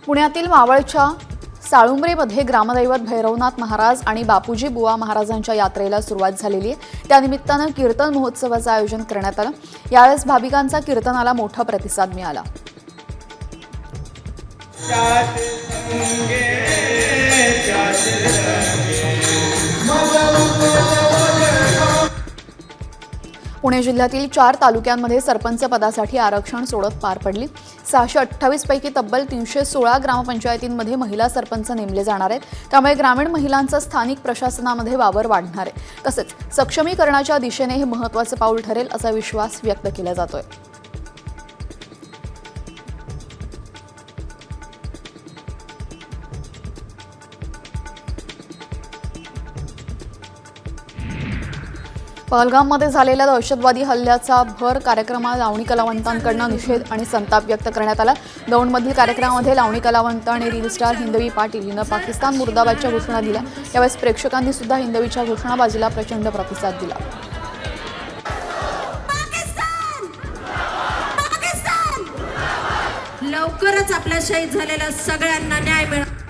पुण्यातील मावळच्या साळुंबरीमध्ये ग्रामदैवत भैरवनाथ महाराज आणि बापूजी बुवा महाराजांच्या यात्रेला सुरुवात झालेली आहे। त्यानिमित्तानं कीर्तन महोत्सवाचं आयोजन करण्यात आलं। यावेळेस भाविकांचा कीर्तनाला मोठा प्रतिसाद मिळाला। पुणे जिल्ह्यातील 4 तालुक्यांमध्ये सरपंच पदासाठी आरक्षण सोडत पार पडली। 628 पैकी तब्बल 316 ग्रामपंचायतींमध्ये महिला सरपंच नेमले जाणार आहेत। त्यामुळे ग्रामीण महिलांचा स्थानिक प्रशासनामध्ये वावर वाढणार आहे। तसेच सक्षमीकरणाच्या दिशेने हे महत्त्वाचे पाऊल ठरेल असा विश्वास व्यक्त केला जातोय। पहलगाममध्ये झालेल्या दहशतवादी हल्ल्याचा भर कार्यक्रमात लावणी कलावंतांकडून निषेध आणि संताप व्यक्त करण्यात आला। दौंडमधील कार्यक्रमामध्ये लावणी कलावंत आणि रील स्टार हिंदवी पाटील हिनं पाकिस्तान मुर्दाबादच्या घोषणा दिल्या। यावेळेस प्रेक्षकांनी सुद्धा हिंदवीच्या घोषणाबाजीला प्रचंड प्रतिसाद दिला। लवकरच आपल्या शहीद झालेल्या सगळ्यांना न्याय मिळेल।